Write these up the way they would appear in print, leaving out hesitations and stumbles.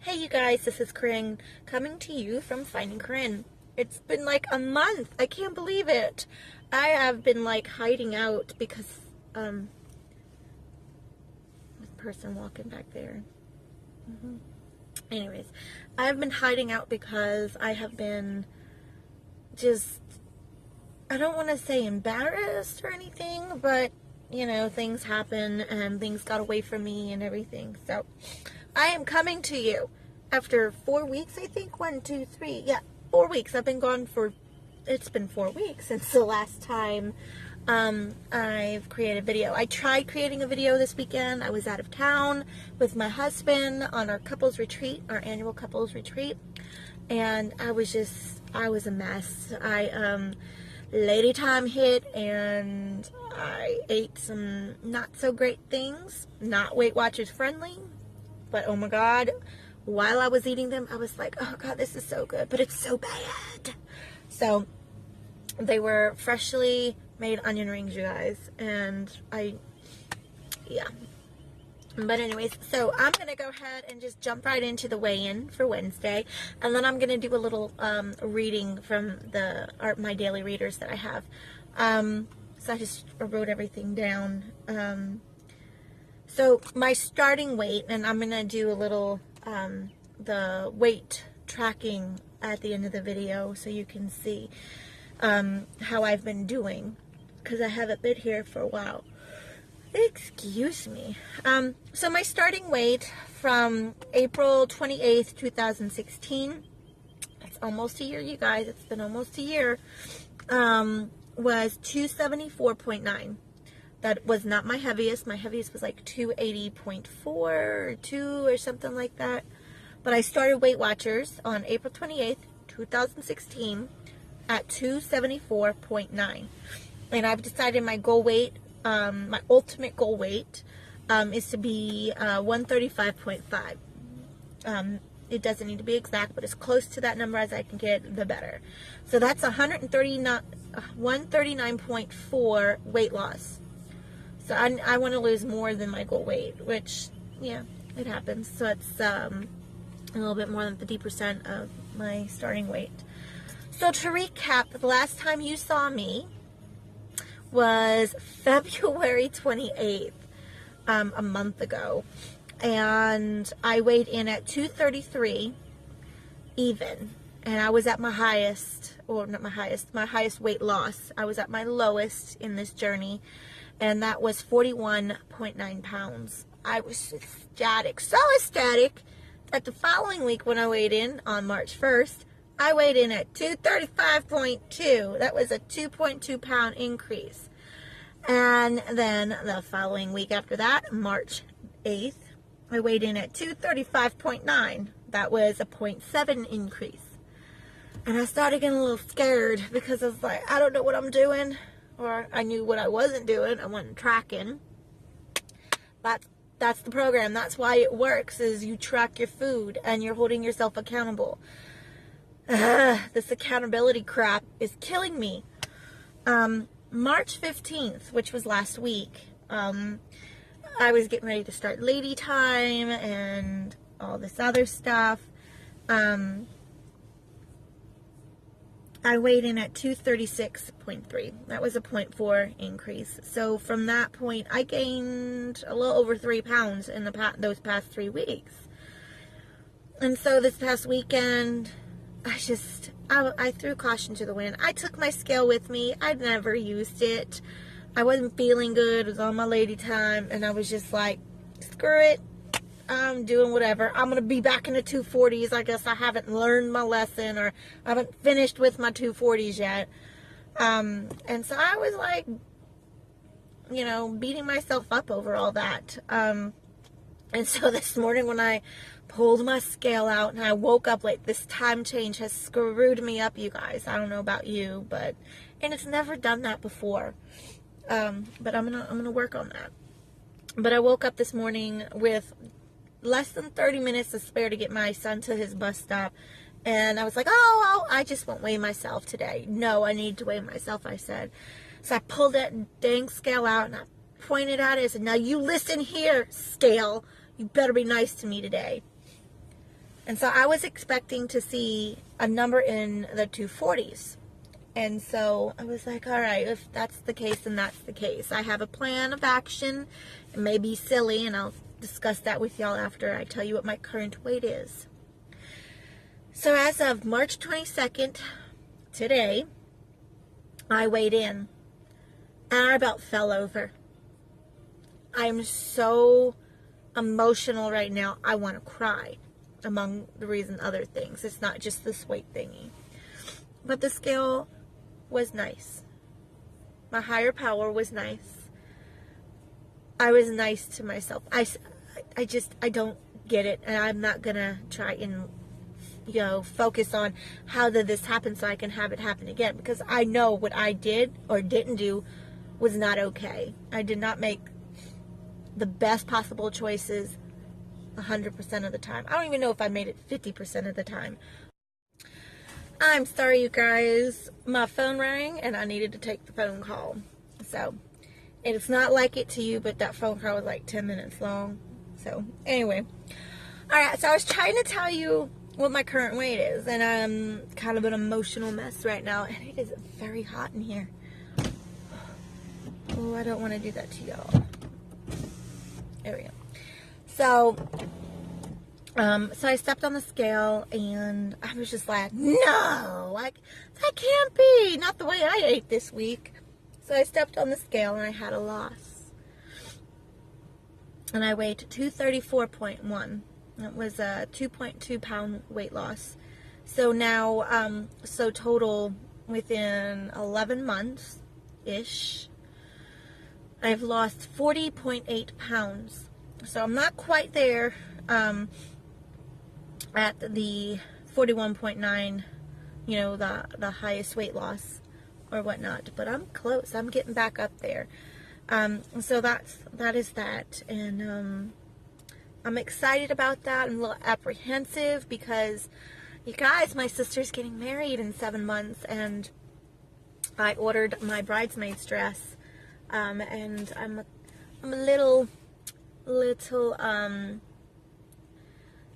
Hey you guys, this is Corinne coming to you from Finding Corinne. It's been like a month. I can't believe it. I have been like hiding out because this person walking back there. Anyways, I've been hiding out because I have been just, I don't want to say embarrassed or anything, but you know, things happen and things got away from me and everything. So I am coming to you after 4 weeks, I think. 1, 2, 3. Yeah, 4 weeks. I've been gone for, it's been 4 weeks since the last time I've created a video. I tried creating a video this weekend. I was out of town with my husband on our couples retreat, our annual couples retreat. And I was a mess. Lady time hit and I ate some not so great things, not Weight Watchers friendly, but oh my God, while I was eating them, I was like, oh God, this is so good, but it's so bad. So they were freshly made onion rings, you guys, and yeah. But anyways, so I'm going to go ahead and just jump right into the weigh-in for Wednesday. And then I'm going to do a little reading from my daily readers that I have. So I just wrote everything down. So my starting weight, and I'm going to do a little the weight tracking at the end of the video so you can see how I've been doing, because I haven't been here for a while. Excuse me. So my starting weight from April 28th, 2016, it's almost a year, you guys, it's been almost a year, was 274.9. That was not my heaviest. My heaviest was like 280.4 or 2 or something like that. But I started Weight Watchers on April 28th, 2016 at 274.9. And I've decided my goal weight, my ultimate goal weight is to be 135.5. It doesn't need to be exact, but as close to that number as I can get, the better. So that's 139.4 weight loss. So I want to lose more than my goal weight, which, yeah, it happens. So it's a little bit more than 50% of my starting weight. So to recap, the last time you saw me was February 28th, a month ago, and I weighed in at 233 even, and I was at my highest, or not my highest weight loss. I was at my lowest in this journey, and that was 41.9 pounds. I was ecstatic, so ecstatic that the following week when I weighed in on March 1st, I weighed in at 235.2. That was a 2.2 pound increase. And then the following week after that, March 8th, I weighed in at 235.9. That was a 0.7 increase. And I started getting a little scared because I was like, I don't know what I'm doing. Or I knew what I wasn't doing. I wasn't tracking. That's the program. That's why it works, is you track your food and you're holding yourself accountable. This accountability crap is killing me. March 15th, which was last week, I was getting ready to start lady time and all this other stuff. I weighed in at 236.3. That was a 0.4 increase. So from that point, I gained a little over 3 pounds in those past 3 weeks. And so this past weekend, I threw caution to the wind. I took my scale with me. I'd never used it. I wasn't feeling good. It was on my lady time. And I was just like, screw it. I'm doing whatever. I'm going to be back in the 240s. I guess I haven't learned my lesson, or I haven't finished with my 240s yet. And so I was like, you know, beating myself up over all that. And so this morning when I pulled my scale out and I woke up late, this time change has screwed me up, you guys. I don't know about you, and it's never done that before. But I'm gonna work on that. But I woke up this morning with less than 30 minutes to spare to get my son to his bus stop, and I was like, oh, well, I just won't weigh myself today. No, I need to weigh myself, I said. So I pulled that dang scale out and I pointed at it and said, now you listen here, scale. You better be nice to me today. And so I was expecting to see a number in the 240s. And so I was like, all right, if that's the case, then that's the case. I have a plan of action. It may be silly, and I'll discuss that with y'all after I tell you what my current weight is. So as of March 22nd, today, I weighed in, and I about fell over. I'm so emotional right now. I want to cry, among the reason other things. It's not just this weight thingy. But the scale was nice. My higher power was nice. I was nice to myself. I don't get it, and I'm not gonna try and focus on how did this happen so I can have it happen again, because I know what I did or didn't do was not okay. I did not make the best possible choices 100% of the time. I don't even know if I made it 50% of the time. I'm sorry, you guys. My phone rang and I needed to take the phone call. So, it's not like it to you, but that phone call was like 10 minutes long. So, anyway. Alright, so I was trying to tell you what my current weight is. And I'm kind of an emotional mess right now. And it is very hot in here. Oh, I don't want to do that to y'all. There we go. So I stepped on the scale and I was just like, no, that can't be. Not the way I ate this week. So I stepped on the scale and I had a loss. And I weighed 234.1. That was a 2.2 pound weight loss. So now, total within 11 months-ish, I've lost 40.8 pounds. So I'm not quite there at the 41.9, the highest weight loss or whatnot. But I'm close. I'm getting back up there. So that is that. And I'm excited about that. I'm a little apprehensive because, you guys, my sister's getting married in 7 months. And I ordered my bridesmaid's dress. And I'm a little,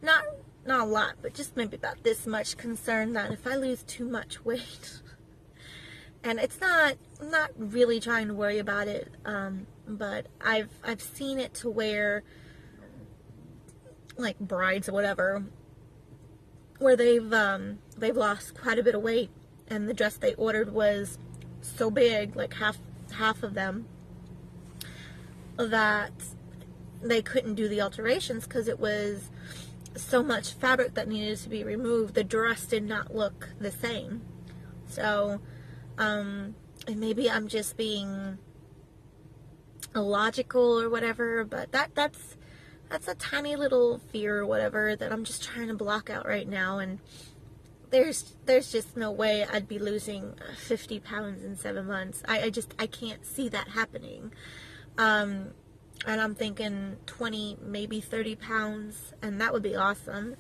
not a lot, but just maybe about this much concerned that if I lose too much weight, and I'm not really trying to worry about it, but I've seen it to where, like brides or whatever, where they've lost quite a bit of weight, and the dress they ordered was so big, like half of them, that they couldn't do the alterations because it was so much fabric that needed to be removed. The dress did not look the same. So, and maybe I'm just being illogical or whatever, but that's a tiny little fear or whatever that I'm just trying to block out right now. And there's just no way I'd be losing 50 pounds in 7 months. I can't see that happening. And I'm thinking 20, maybe 30 pounds, and that would be awesome.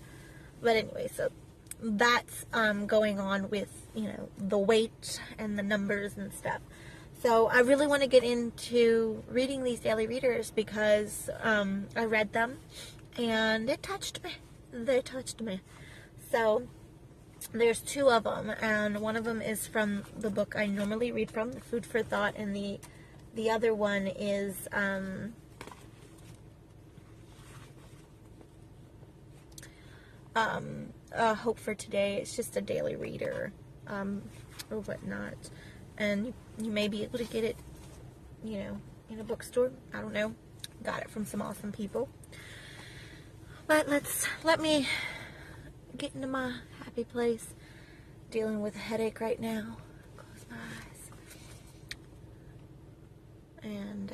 But anyway, so that's going on with, the weight and the numbers and stuff. So I really want to get into reading these daily readers because I read them and it touched me. They touched me. So there's 2 of them, and one of them is from the book I normally read from, Food for Thought, and the other one is Hope for Today. It's just a daily reader or whatnot, and you may be able to get it, in a bookstore. I don't know. Got it from some awesome people. But let me get into my happy place. Dealing with a headache right now. Close my eyes. And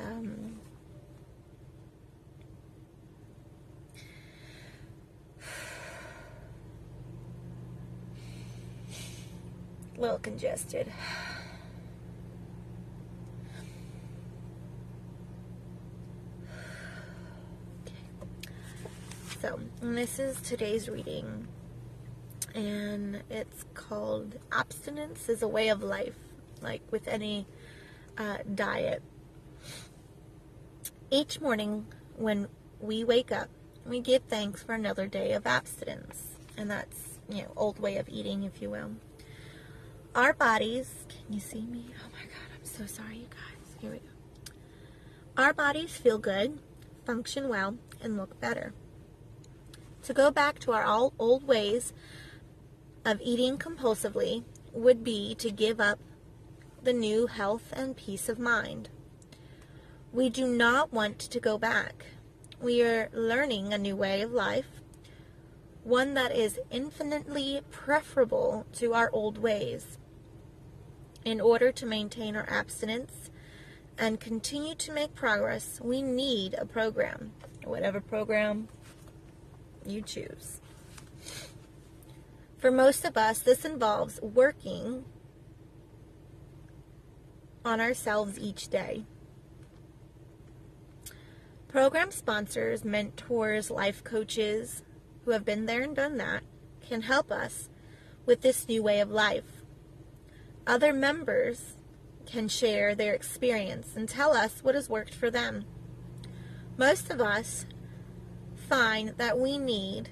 a little congested. So, this is today's reading, and it's called Abstinence is a Way of Life, like with any diet. Each morning when we wake up, we give thanks for another day of abstinence and that's, old way of eating, if you will. Our bodies, can you see me? Oh my God, I'm so sorry, you guys. Here we go. Our bodies feel good, function well, and look better. To go back to our old ways of eating compulsively would be to give up the new health and peace of mind. We do not want to go back. We are learning a new way of life, one that is infinitely preferable to our old ways. In order to maintain our abstinence and continue to make progress, we need a program, whatever program you choose. For most of us, this involves working on ourselves each day. Program sponsors, mentors, life coaches who have been there and done that can help us with this new way of life. Other members can share their experience and tell us what has worked for them. Most of us find that we need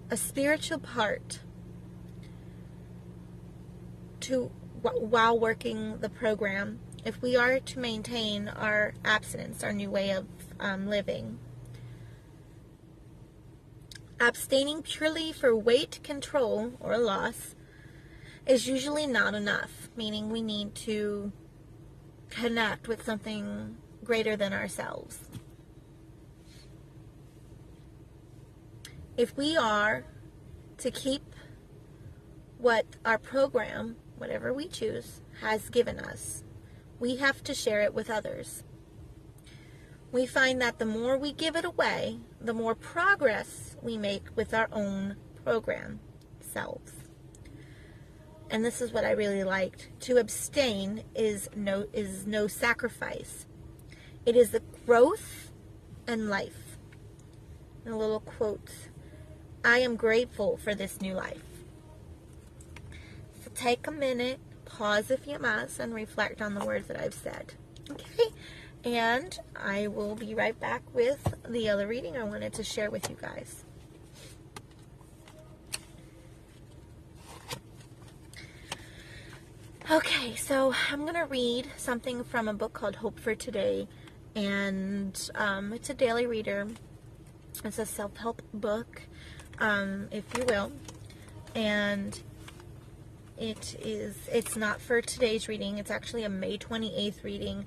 a spiritual part while working the program if we are to maintain our abstinence, our new way of living. Abstaining purely for weight control or loss is usually not enough, meaning we need to connect with something greater than ourselves. If we are to keep what our program, whatever we choose, has given us, we have to share it with others. We find that the more we give it away, the more progress we make with our own program selves. And this is what I really liked. To abstain is no sacrifice. It is the growth and life. And a little quote. I am grateful for this new life. So take a minute, pause if you must, and reflect on the words that I've said. Okay? And I will be right back with the other reading I wanted to share with you guys. Okay, so I'm going to read something from a book called Hope for Today. And it's a daily reader. It's a self-help book, if you will. And it's not for today's reading. It's actually a May 28th reading.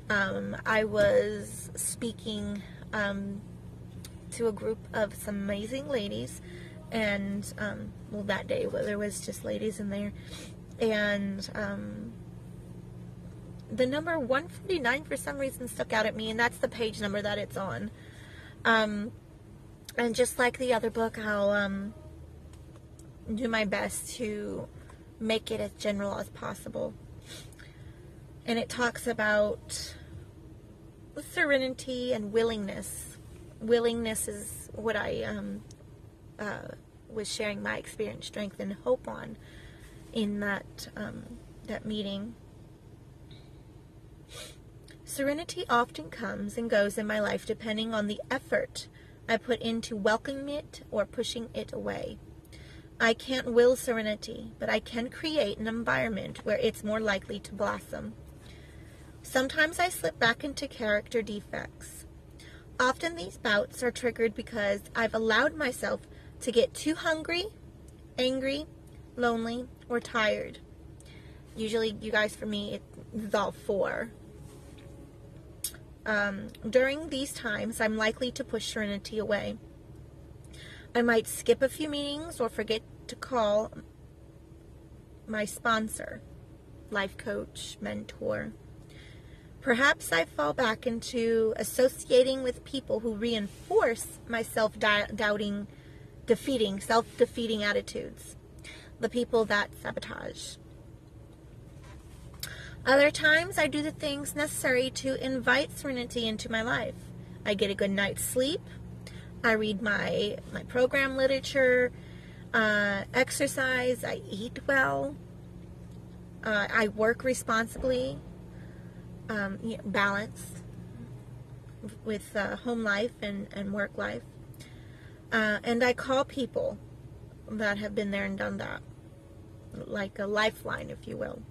I was speaking to a group of some amazing ladies, and that day there was just ladies in there, and the number 149 for some reason stuck out at me, and that's the page number that it's on. And just like the other book, I'll do my best to make it as general as possible. And it talks about serenity and willingness. Willingness is what I was sharing my experience, strength, and hope on in that meeting. Serenity often comes and goes in my life depending on the effort I put into welcoming it or pushing it away. I can't will serenity, but I can create an environment where it's more likely to blossom. Sometimes I slip back into character defects. Often these bouts are triggered because I've allowed myself to get too hungry, angry, lonely, or tired. Usually, you guys, for me, it's all four. During these times, I'm likely to push serenity away. I might skip a few meetings or forget to call my sponsor, life coach, mentor. Perhaps I fall back into associating with people who reinforce my self-defeating attitudes, the people that sabotage. Other times, I do the things necessary to invite serenity into my life. I get a good night's sleep. I read my program literature, exercise. I eat well. I work responsibly, balance with home life and work life. And I call people that have been there and done that, like a lifeline, if you will.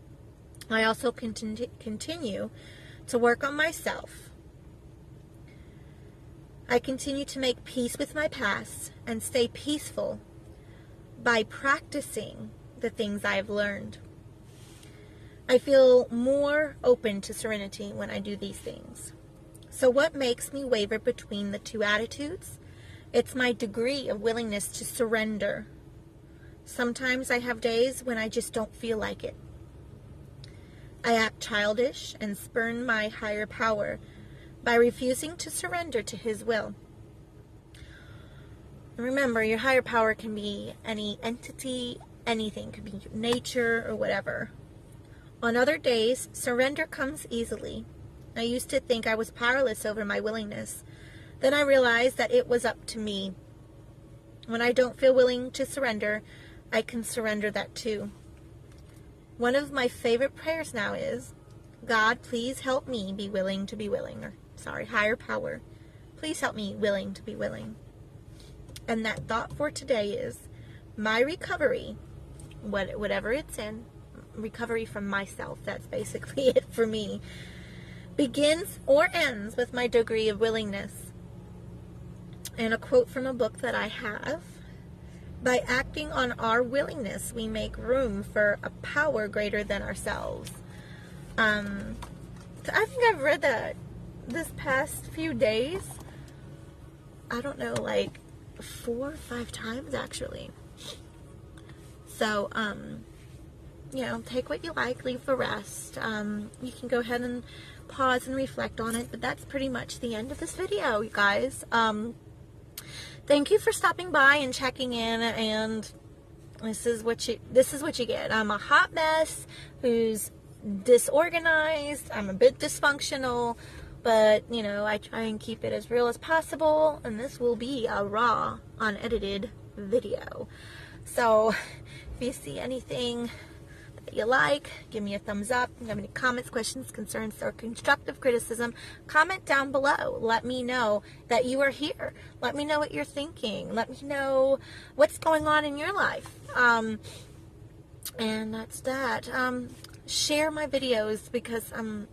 I also continue to work on myself. I continue to make peace with my past and stay peaceful by practicing the things I have learned. I feel more open to serenity when I do these things. So what makes me waver between the two attitudes? It's my degree of willingness to surrender. Sometimes I have days when I just don't feel like it. I act childish and spurn my higher power by refusing to surrender to his will. Remember, your higher power can be any entity, anything. It could be nature or whatever. On other days, surrender comes easily. I used to think I was powerless over my willingness. Then I realized that it was up to me. When I don't feel willing to surrender, I can surrender that too. One of my favorite prayers now is, God, please help me be willing to be willing. Higher power, please help me willing to be willing. And that thought for today is, my recovery, whatever it's in, recovery from myself, that's basically it for me, begins or ends with my degree of willingness. And a quote from a book that I have, by acting on our willingness, we make room for a power greater than ourselves. I think I've read that this past few days. I don't know, like 4 or 5 times actually. So, take what you like, leave the rest. You can go ahead and pause and reflect on it, but that's pretty much the end of this video, you guys. Thank you for stopping by and checking in, and this is what you get. I'm a hot mess who's disorganized. I'm a bit dysfunctional, but I try and keep it as real as possible, and this will be a raw, unedited video. So if you see anything that you like, give me a thumbs up. If you have any comments, questions, concerns, or constructive criticism, comment down below. Let me know that you are here. Let me know what you're thinking. Let me know what's going on in your life. And that's that. Share my videos because I'm,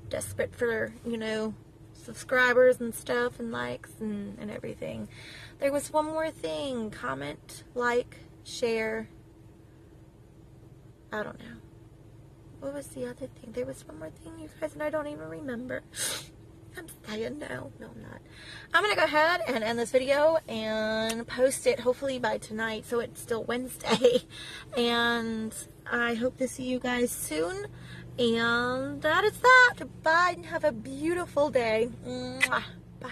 desperate for, subscribers and stuff and likes and everything. There was one more thing. Comment, like, share. I don't know. What was the other thing? There was one more thing, you guys, and I don't even remember. I'm saying no, I'm not. I'm going to go ahead and end this video and post it hopefully by tonight, so it's still Wednesday. And I hope to see you guys soon. And that is that. Bye and have a beautiful day. Mwah. Bye.